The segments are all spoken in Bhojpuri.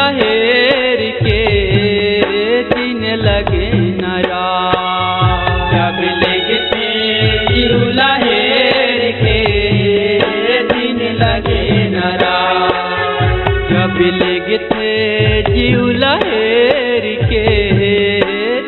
लहेर के दिन लगे न रात। जब लगते जीव लहेर के दिन लगे न रात। जब लगते जीव लहेर के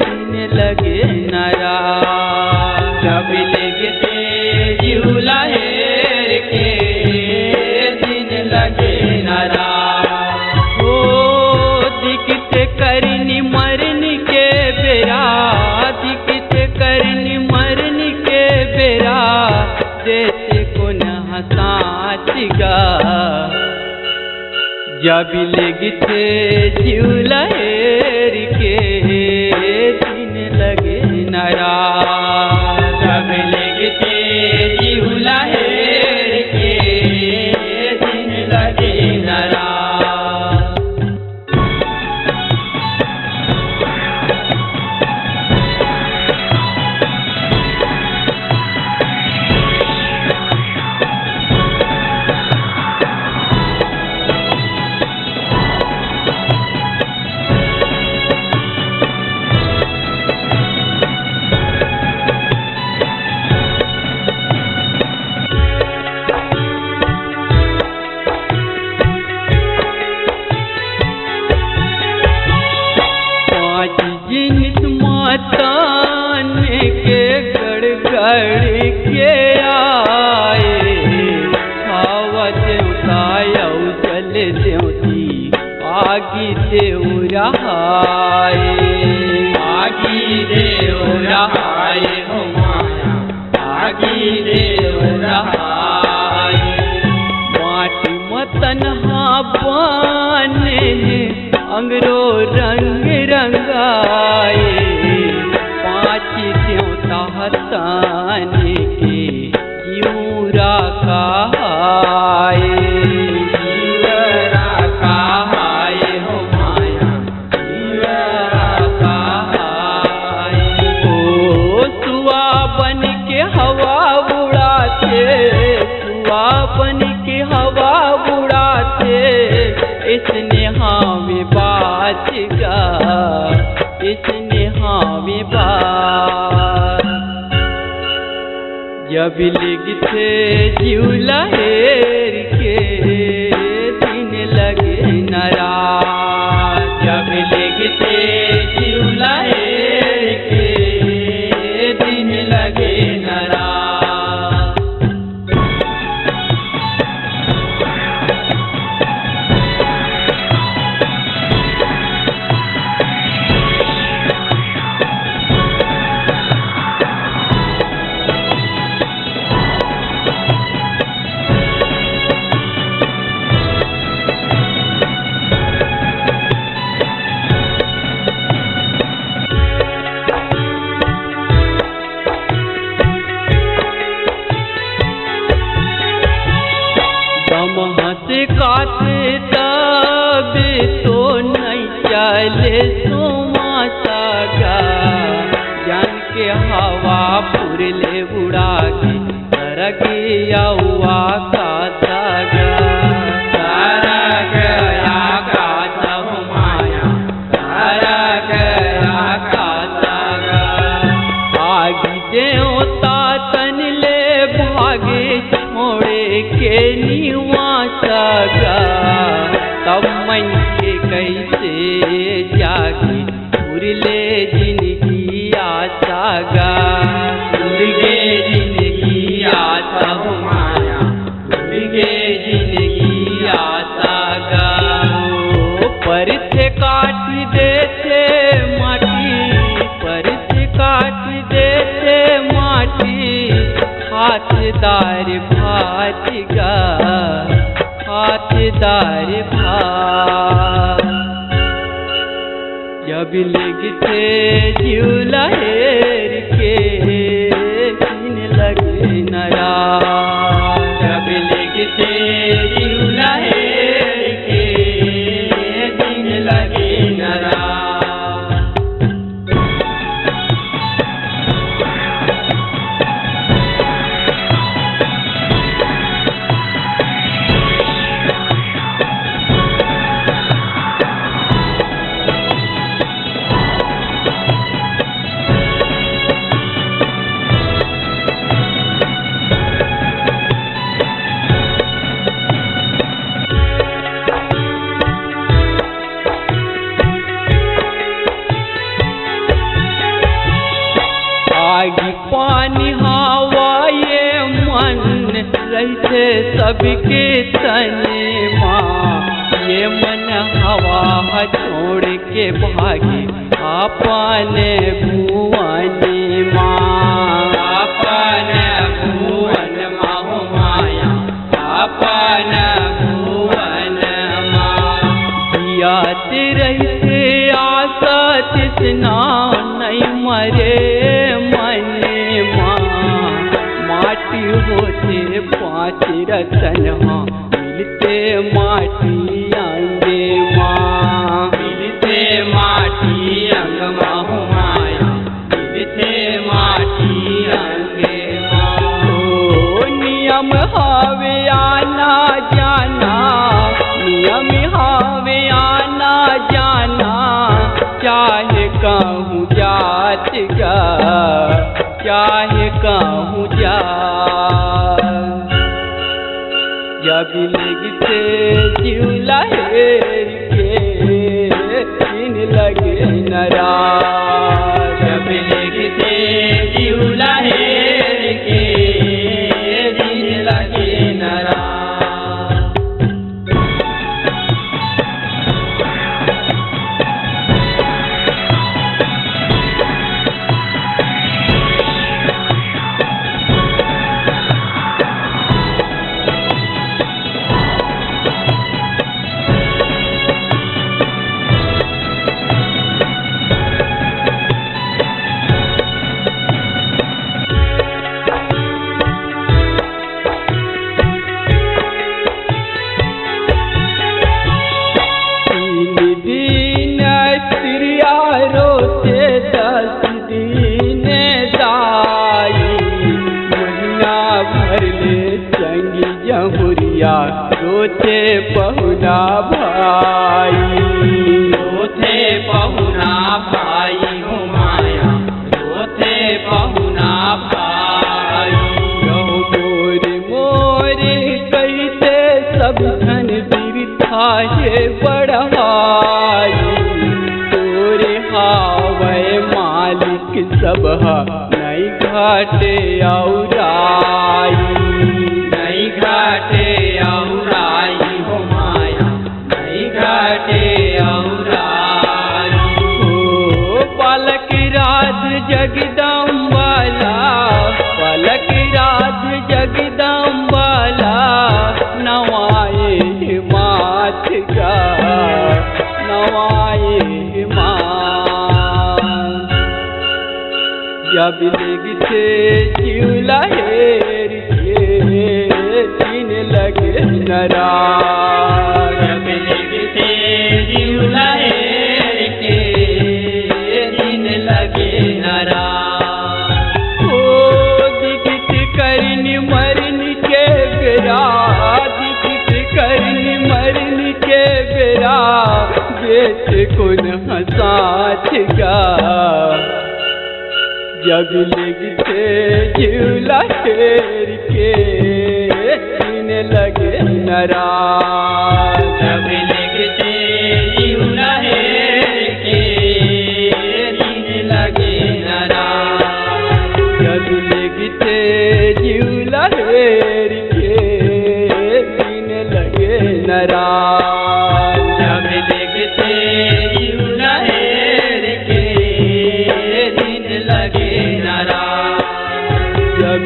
दिन लगे न रात। जब लगते जीव लहेर के दिन लगे न रात। ओ दिखते करनी मरनी के बेरा, दिखते करनी मरनी के बेरा, जैसे को न साचिगा। जब लगते जीव लहेर के दिन लगे न रात। जब लगते जीव लहेर के दिन लगे न रात। जिनिस मातान के गड़गड़ के आए, हवा देवता जल देवती आगी देव रहाए। आगी देव रहाए हो माया, आगी देव रहाए। माटी मतन बाने अंगरो रंग रंगाए, पाँच देवता हताने के जीवरा कहाए। जीवरा कहाए हो माया, जीवरा कहाए। ओ सुआ बन के हवा उड़ाते, सुआ बन के हवा उड़ाते, इसने हमें बात गा, इसने हमें बात। जब लगते जीव लहेर के दिन लगे न रात। जब लगते जीव लहेर के दिन लगे न रात। हंस कात तब तो नहीं चले सोमाचा गा, जान के हवा फुरले उड़ा के सरगिया हुआ का दागा। सारा गया का हो माया, सारा गया का दागा। आगी देवता तन ले भागे छोड़े के निवासा गा, तब मन के कैसे जागी उड़ले जिंदगी आशा गा। उड़गे जिंदगी आशा हो माया, उड़गे जिंदगी आशा गा। परथे काट देते माटी, परथे काट देते माटी, हाथदार भात गा, हाथदार भात। जब लगते जीव लहेर के दिन लगे न रात। जब लगते जीव लहेर के दिन लगे न रात। पानी हवा ये मन रहते सबके तने माँ, ये मन हवा छोड़ के भागी अपन भुवन माँ। अपन भुवन माँ माया, अपन भुवन माँ। जियात रहते आशा तृष्णा नहीं मरे मन माँ, माटी होते पाँच रतन हाँ, मिलते माटी अंगे माँ। मिलते माटी अंग माँ माया, मिलते माटी अंगे माँ। ओ नियम हावे आना जाना, नियम हावे आना जाना, चाहे कहूँ जात का, चाहे कहूँ जात। जब लगते जीव लहेर के दिन लगे नाराज। जब लगते जीव लहेर के दिन लगे नाराज। रोते पहुना भाई, रोते पहुना भाई हो माया, रोते पहुना भाई। मोरे मोरे कहते सब धन बिरथा है बढ़ाई, तोरे हावे मालिक सब नहीं घाटे औराई। नहीं घाटे औराई हो माया, नहीं घाटे औराई। ओ बालक राज जगदम्बाला, बालक राज जगदम्बाला, नवाए मात का, नवाए मात। जब लगते जीव लहेर के दिन लगे नाराज। जब लगते जीव लहेर के दिन लगे नाराज। ओ दिखत करनी मरनी के बेरा, दिखत करनी मरनी के बेरा, बेच कुन हंसात का। जब लगते जीव लहेर के दिन लगे नाराज। जब लगते जीव लहेर के दिन लगे नाराज। जब लगते जीव लहेर के दिन लगे नाराज। जब लगते जीव लहेर के दिन लगे नाराज। जब